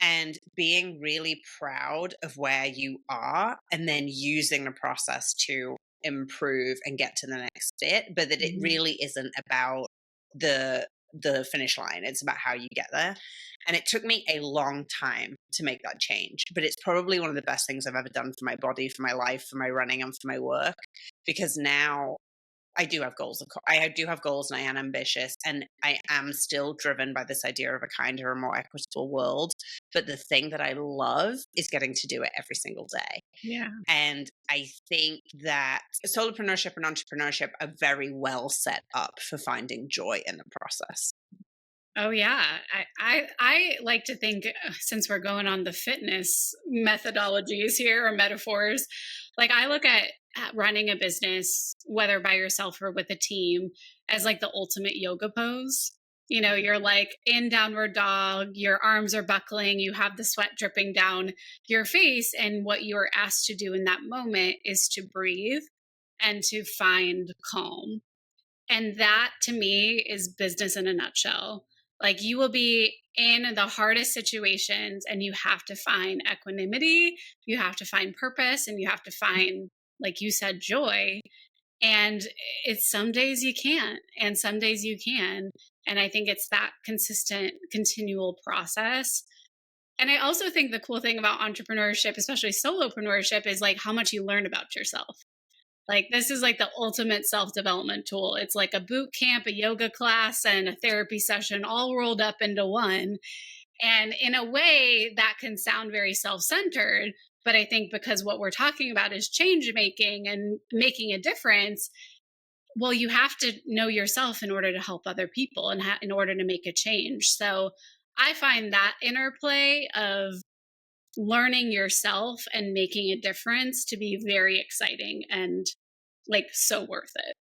and being really proud of where you are, and then using the process to improve and get to the next bit. But that it Mhm. really isn't about the the finish line. It's about how you get there. And it took me a long time to make that change, but it's probably one of the best things I've ever done for my body, for my life, for my running, and for my work, because now I do have goals. I do have goals, and I am ambitious, and I am still driven by this idea of a kinder and more equitable world. But the thing that I love is getting to do it every single day. Yeah. And I think that solopreneurship and entrepreneurship are very well set up for finding joy in the process. Oh yeah. I like to think, since we're going on the fitness methodologies here or metaphors, like I look at running a business, whether by yourself or with a team, as like the ultimate yoga pose. You know, you're like in downward dog, your arms are buckling, you have the sweat dripping down your face. And what you are asked to do in that moment is to breathe and to find calm. And that to me is business in a nutshell. Like you will be in the hardest situations and you have to find equanimity, you have to find purpose, and you have to find, like you said, joy. And it's some days you can't, and some days you can. And I think it's that consistent, continual process. And I also think the cool thing about entrepreneurship, especially solopreneurship, is like how much you learn about yourself. Like this is like the ultimate self-development tool. It's like a boot camp, a yoga class, and a therapy session all rolled up into one. And in a way that can sound very self-centered, but I think because what we're talking about is change making and making a difference, well, you have to know yourself in order to help other people and in order to make a change. So I find that interplay of learning yourself and making a difference to be very exciting and like so worth it.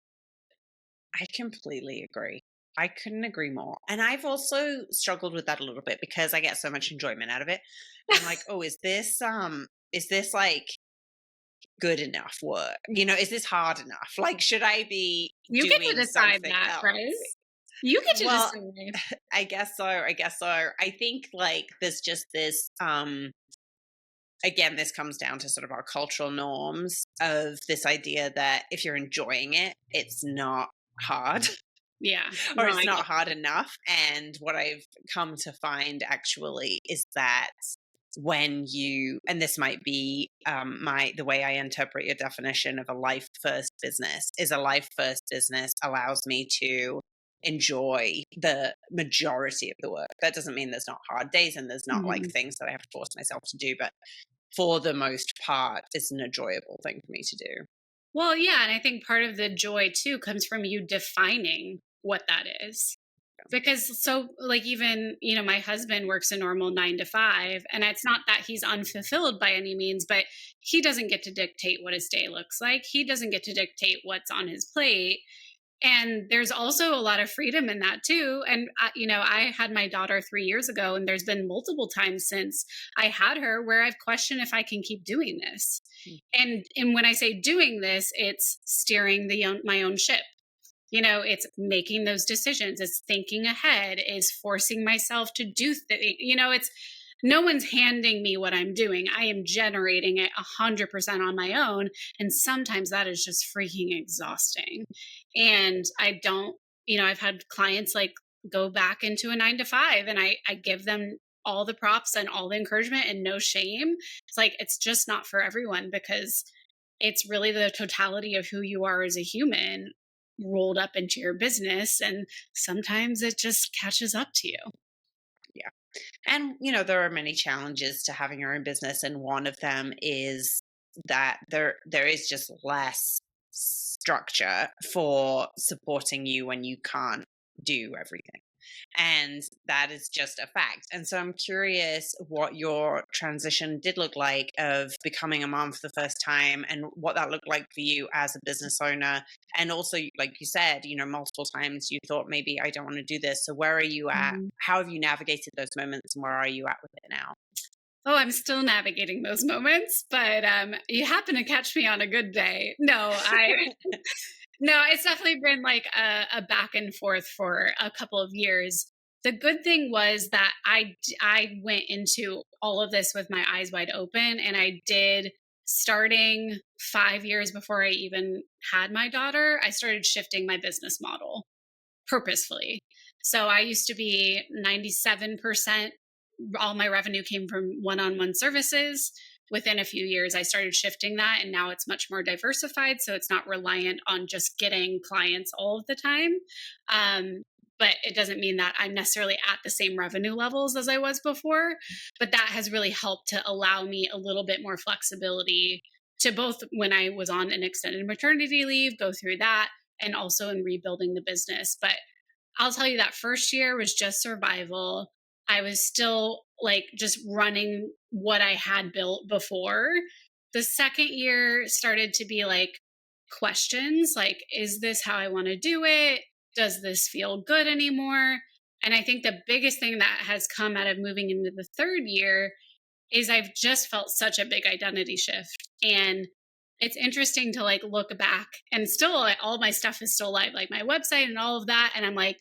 I completely agree. I couldn't agree more. And I've also struggled with that a little bit because I get so much enjoyment out of it. I'm like, oh, is this like good enough work? You know, is this hard enough? Like, should I be You get to doing decide something that, else? right? You get to Well, decide. I guess so. I think like there's just this again, this comes down to sort of our cultural norms of this idea that if you're enjoying it, it's not hard. Yeah. Or No, it's I not get hard enough. And what I've come to find actually is that when you, and this might be the way I interpret your definition of a life first business, is a life first business allows me to enjoy the majority of the work. That doesn't mean there's not hard days and there's not like Mhm. things that I have to force myself to do, but for the most part, it's an enjoyable thing for me to do. Well, yeah, and I think part of the joy too comes from you defining what that is. Because so like even, you know, my husband works a normal 9 to 5, and it's not that he's unfulfilled by any means, but he doesn't get to dictate what his day looks like. He doesn't get to dictate what's on his plate. And there's also a lot of freedom in that too. And you know, I had my daughter 3 years ago, and there's been multiple times since I had her where I've questioned if I can keep doing this. And when I say doing this, it's steering my own ship. You know, it's making those decisions, it's thinking ahead, is forcing myself to do you know, it's no one's handing me what I'm doing. I am generating it 100% on my own. And sometimes that is just freaking exhausting. And I don't, you know, I've had clients like go back into a 9 to 5, and I give them all the props and all the encouragement and no shame. It's like, it's just not for everyone, because it's really the totality of who you are as a human rolled up into your business. And sometimes it just catches up to you. Yeah. And, you know, there are many challenges to having your own business. And one of them is that there is just less structure for supporting you when you can't do everything. And that is just a fact. And so I'm curious what your transition did look like of becoming a mom for the first time, and what that looked like for you as a business owner. And also, like you said, you know, multiple times you thought maybe I don't want to do this. So where are you at? Mhm. How have you navigated those moments, and where are you at with it now? Oh, I'm still navigating those moments, but you happen to catch me on a good day. No, it's definitely been like a back and forth for a couple of years. The good thing was that I went into all of this with my eyes wide open, and I did, starting 5 years before I even had my daughter, I started shifting my business model purposefully. So I used to be 97%, all my revenue came from one-on-one services. Within a few years, I started shifting that, and now it's much more diversified. So it's not reliant on just getting clients all of the time. But it doesn't mean that I'm necessarily at the same revenue levels as I was before. But that has really helped to allow me a little bit more flexibility to both when I was on an extended maternity leave, go through that, and also in rebuilding the business. But I'll tell you that first year was just survival. I was still like just running what I had built before. The second year started to be like questions like, is this how I want to do it? Does this feel good anymore? And I think the biggest thing that has come out of moving into the third year is I've just felt such a big identity shift. And it's interesting to like look back, and still like, all my stuff is still live, like my website and all of that. And I'm like,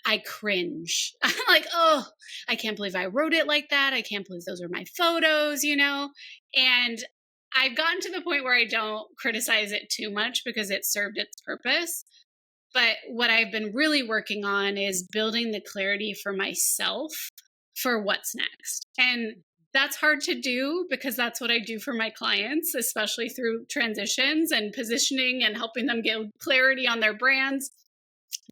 I cringe. I'm like, oh, I can't believe I wrote it like that. I can't believe those are my photos, you know? And I've gotten to the point where I don't criticize it too much because it served its purpose. But what I've been really working on is building the clarity for myself for what's next. And that's hard to do because that's what I do for my clients, especially through transitions and positioning and helping them get clarity on their brands.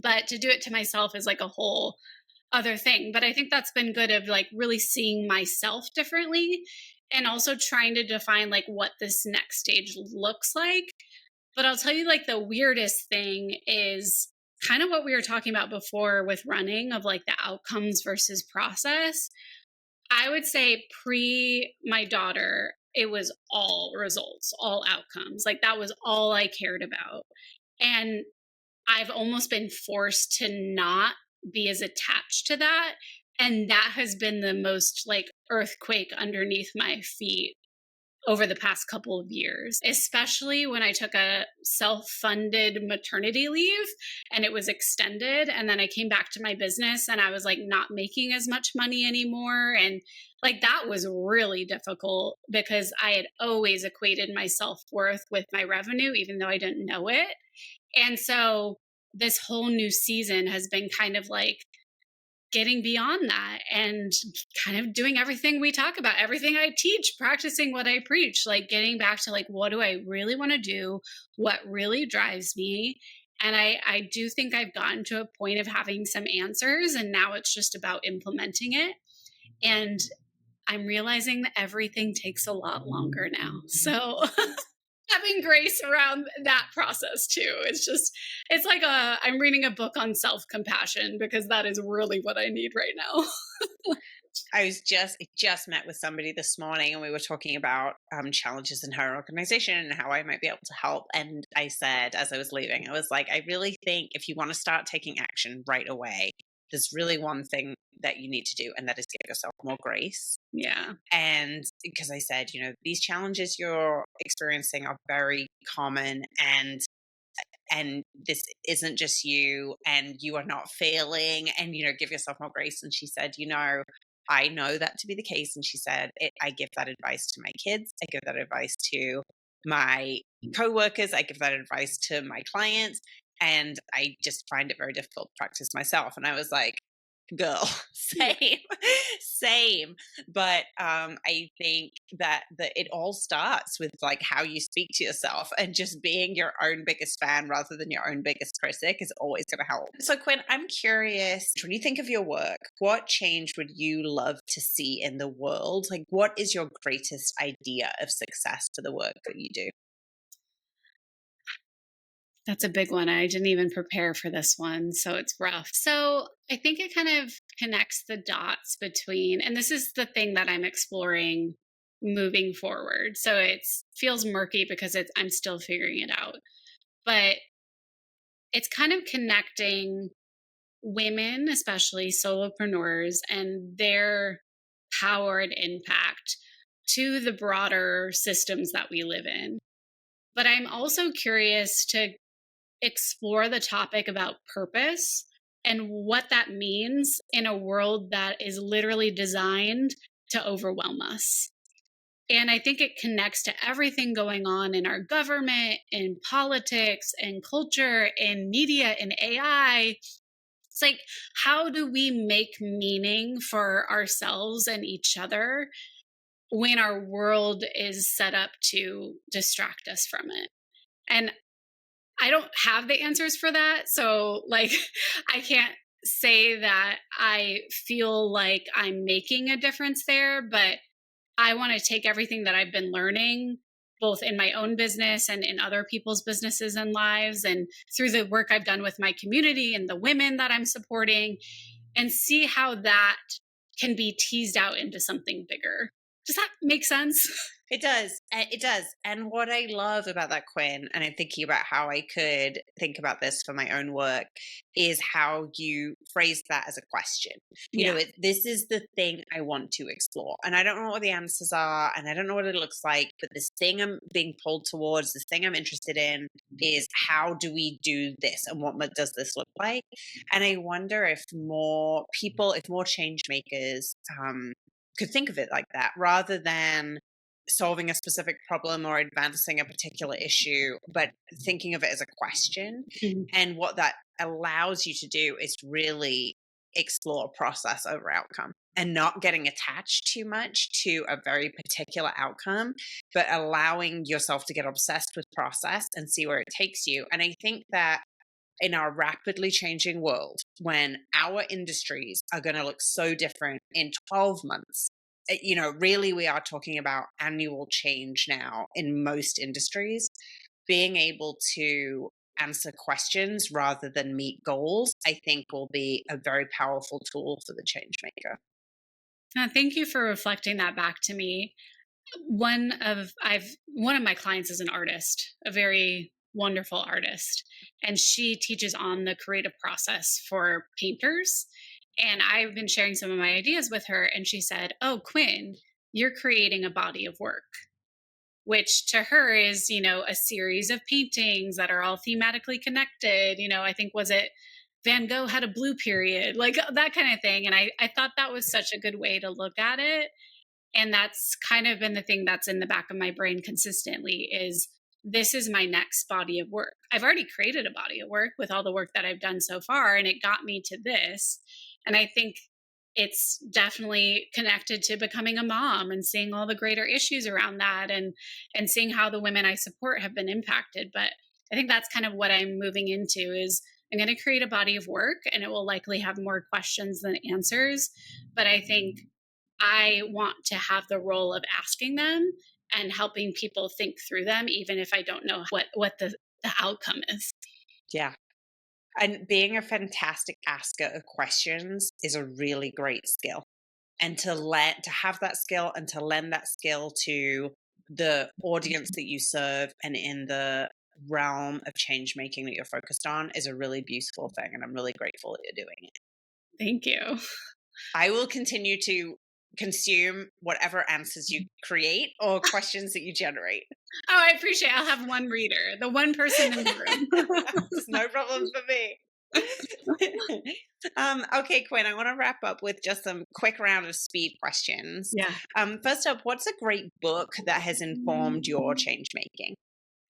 But to do it to myself is like a whole other thing. But I think that's been good of like really seeing myself differently and also trying to define like what this next stage looks like. But I'll tell you, like, the weirdest thing is kind of what we were talking about before with running, of like the outcomes versus process. I would say pre my daughter, it was all results, all outcomes. Like that was all I cared about. And I've almost been forced to not be as attached to that. And that has been the most like earthquake underneath my feet over the past couple of years, especially when I took a self-funded maternity leave and it was extended. And then I came back to my business and I was like not making as much money anymore. And like that was really difficult because I had always equated my self-worth with my revenue, even though I didn't know it. And so this whole new season has been kind of like getting beyond that and kind of doing everything we talk about, everything I teach, practicing what I preach, like getting back to like, what do I really want to do? What really drives me? And I do think I've gotten to a point of having some answers, and now it's just about implementing it. And I'm realizing that everything takes a lot longer now. So having grace around that process too. It's like I'm reading a book on self-compassion because that is really what I need right now. I just met with somebody this morning and we were talking about challenges in her organization and how I might be able to help. And I said, as I was leaving, I was like, I really think if you want to start taking action right away, there's really one thing that you need to do, and that is give yourself more grace. Yeah. And because I said, these challenges you're experiencing are very common, and this isn't just you, and you are not failing, and give yourself more grace. And she said, I know that to be the case. And she said, I give that advice to my kids, I give that advice to my coworkers, I give that advice to my clients, and I just find it very difficult to practice myself. And I was like, girl, same. But I think that it all starts with like how you speak to yourself, and just being your own biggest fan rather than your own biggest critic is always going to help. So Quinn, I'm curious, when you think of your work, what change would you love to see in the world? Like, what is your greatest idea of success for the work that you do? That's a big one. I didn't even prepare for this one, so it's rough. So I think it kind of connects the dots between, and this is the thing that I'm exploring moving forward. So it feels murky because I'm still figuring it out. But it's kind of connecting women, especially solopreneurs, and their power and impact to the broader systems that we live in. But I'm also curious to explore the topic about purpose and what that means in a world that is literally designed to overwhelm us. And I think it connects to everything going on in our government, in politics, in culture, in media, in AI. It's like, how do we make meaning for ourselves and each other when our world is set up to distract us from it? And I don't have the answers for that. So, like, I can't say that I feel like I'm making a difference there, but I want to take everything that I've been learning, both in my own business and in other people's businesses and lives, and through the work I've done with my community and the women that I'm supporting, and see how that can be teased out into something bigger. Does that make sense? It does. It does. And what I love about that, Quinn, and I'm thinking about how I could think about this for my own work, is how you phrased that as a question. Yeah. This is the thing I want to explore. And I don't know what the answers are, and I don't know what it looks like, but this thing I'm being pulled towards, this thing I'm interested in is how do we do this and what does this look like? And I wonder if more people, if more change makers could think of it like that rather than solving a specific problem or advancing a particular issue, but thinking of it as a question. Mhm. And what that allows you to do is really explore process over outcome and not getting attached too much to a very particular outcome, but allowing yourself to get obsessed with process and see where it takes you. And I think that in our rapidly changing world, when our industries are going to look so different in 12 months, really we are talking about annual change now in most industries. Being able to answer questions rather than meet goals, I think will be a very powerful tool for the change maker. Thank you for reflecting that back to me. One of my clients is an artist, a very wonderful artist, and she teaches on the creative process for painters. And I've been sharing some of my ideas with her, and she said, "Oh, Quinn, you're creating a body of work," which to her is, a series of paintings that are all thematically connected. I think, was it Van Gogh had a blue period, like that kind of thing. And I thought that was such a good way to look at it. And that's kind of been the thing that's in the back of my brain consistently is this is my next body of work. I've already created a body of work with all the work that I've done so far, and it got me to this. And I think it's definitely connected to becoming a mom and seeing all the greater issues around that, and seeing how the women I support have been impacted. But I think that's kind of what I'm moving into is I'm going to create a body of work, and it will likely have more questions than answers. But I think I want to have the role of asking them and helping people think through them, even if I don't know what the outcome is. Yeah. And being a fantastic asker of questions is a really great skill. And to have that skill and to lend that skill to the audience that you serve and in the realm of change making that you're focused on is a really beautiful thing. And I'm really grateful that you're doing it. Thank you. I will continue to consume whatever answers you create or questions that you generate. Oh, I appreciate it. I'll have one reader, the one person in the room. There's no problem for me. Okay, Quinn, I want to wrap up with just some quick round of speed questions. Yeah. First up, what's a great book that has informed your change making?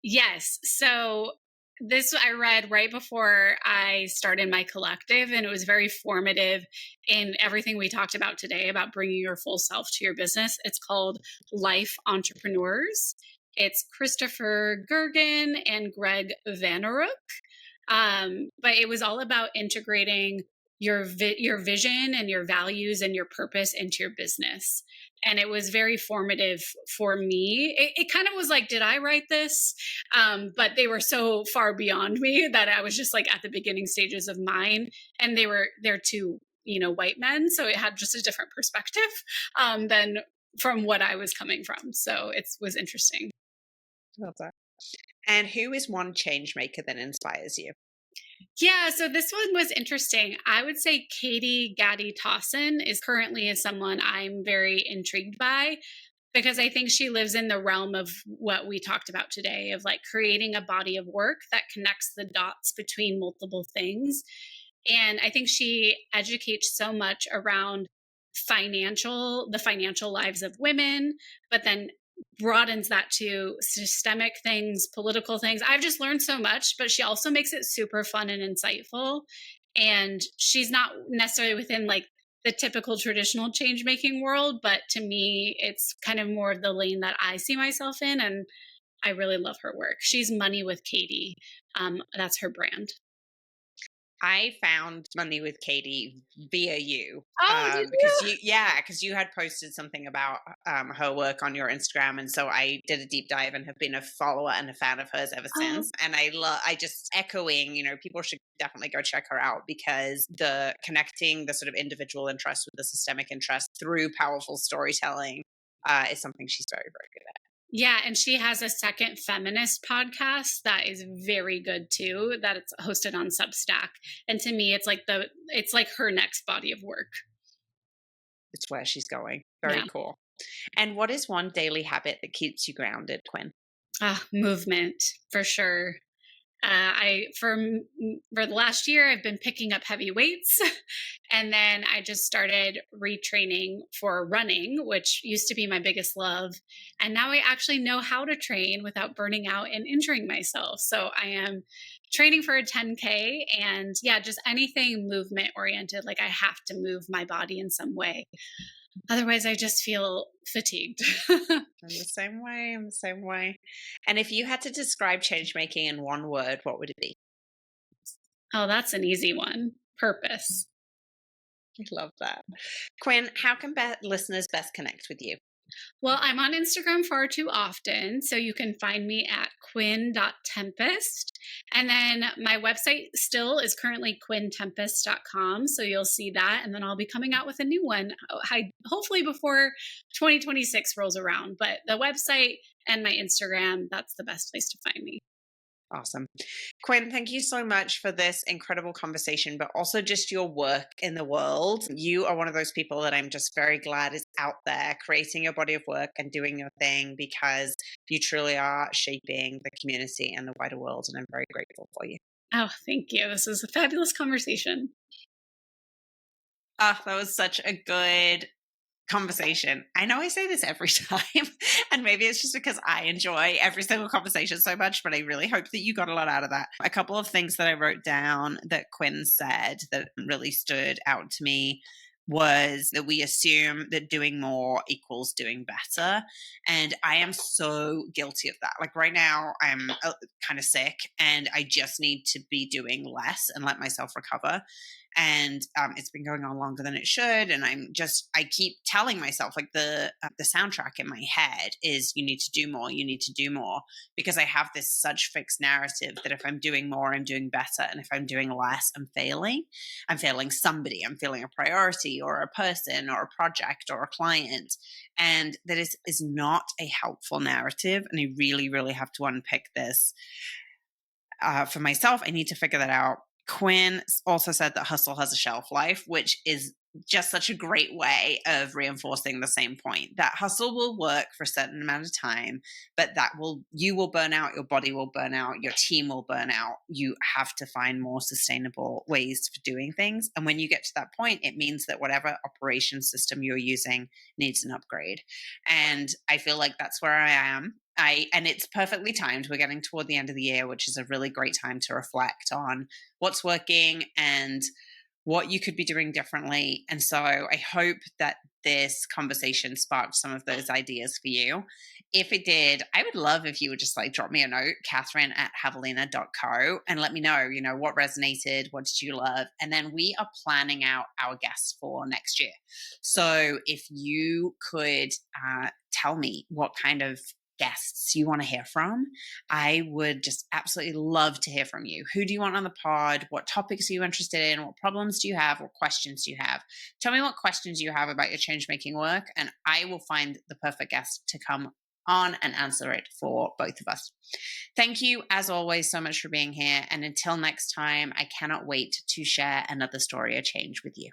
Yes. So this I read right before I started my collective, and it was very formative in everything we talked about today about bringing your full self to your business. It's called Life Entrepreneurs. It's Christopher Gergen and Greg Vanarook. But it was all about integrating your vision and your values and your purpose into your business. And it was very formative for me. It kind of was like, did I write this? But they were so far beyond me that I was just like at the beginning stages of mine. And they're two, white men. So it had just a different perspective than from what I was coming from. So it was interesting. Love that. And who is one change maker that inspires you? Yeah, so this one was interesting. I would say Katie Gaddy Tossin is currently someone I'm very intrigued by because I think she lives in the realm of what we talked about today of like creating a body of work that connects the dots between multiple things. And I think she educates so much around the financial lives of women, but then broadens that to systemic things, political things. I've just learned so much, but she also makes it super fun and insightful. And she's not necessarily within like the typical traditional change making world, but to me, it's kind of more of the lane that I see myself in. And I really love her work. She's Money with Katie. That's her brand. I found Money with Katie via you. Oh, did Because you? because you had posted something about her work on your Instagram, and so I did a deep dive and have been a follower and a fan of hers ever Oh, since. And I just echoing, people should definitely go check her out, because the connecting the sort of individual interest with the systemic interest through powerful storytelling is something she's very, very good at. yeah. And she has a second feminist podcast that is very good too, that it's hosted on Substack. And to me, it's like her next body of work. It's where she's going. Yeah. Very cool. And what is one daily habit that keeps you grounded, Quinn? Movement for sure. For the last year, I've been picking up heavy weights, and then I just started retraining for running, which used to be my biggest love. And now I actually know how to train without burning out and injuring myself. So I am training for a 10K, and yeah, just anything movement oriented. Like I have to move my body in some way. Otherwise, I just feel fatigued. I'm the same way. I'm the same way. And if you had to describe change making in one word, what would it be? Oh, that's an easy one. Purpose. I love that. Quinn, how can listeners best connect with you? Well, I'm on Instagram far too often, so you can find me at quinn.tempest. And then my website still is currently quinntempest.com, so you'll see that. And then I'll be coming out with a new one, hopefully before 2026 rolls around. But the website and my Instagram, that's the best place to find me. Awesome. Quinn, thank you so much for this incredible conversation, but also just your work in the world. You are one of those people that I'm just very glad is out there creating your body of work and doing your thing, because you truly are shaping the community and the wider world. And I'm very grateful for you. Oh, thank you. This is a fabulous conversation. That was such a good conversation. I know I say this every time, and maybe it's just because I enjoy every single conversation so much, but I really hope that you got a lot out of that. A couple of things that I wrote down that Quinn said that really stood out to me was that we assume that doing more equals doing better. And I am so guilty of that. Like right now, I'm kind of sick and I just need to be doing less and let myself recover. And it's been going on longer than it should, and I keep telling myself, like, the soundtrack in my head is, you need to do more, you need to do more, because I have this such fixed narrative that if I'm doing more, I'm doing better, and if I'm doing less, I'm failing somebody, I'm failing a priority or a person or a project or a client. And that is not a helpful narrative, and I really, really have to unpick this for myself. I need to figure that out. Quinn also said that hustle has a shelf life, which is just such a great way of reinforcing the same point, that hustle will work for a certain amount of time, but you will burn out, your body will burn out, your team will burn out. You have to find more sustainable ways for doing things. And when you get to that point, it means that whatever operation system you're using needs an upgrade. And I feel like that's where I am. And it's perfectly timed. We're getting toward the end of the year, which is a really great time to reflect on what's working and what you could be doing differently. And so I hope that this conversation sparked some of those ideas for you. If it did, I would love if you would just drop me a note, Catherine@javelina.co, and let me know, what resonated, what did you love? And then we are planning out our guests for next year. So if you could tell me what kind of guests you want to hear from, I would just absolutely love to hear from you. Who do you want on the pod? What topics are you interested in? What problems do you have? What questions do you have? Tell me what questions you have about your change making work, and I will find the perfect guest to come on and answer it for both of us. Thank you, as always, so much for being here. And until next time, I cannot wait to share another story of change with you.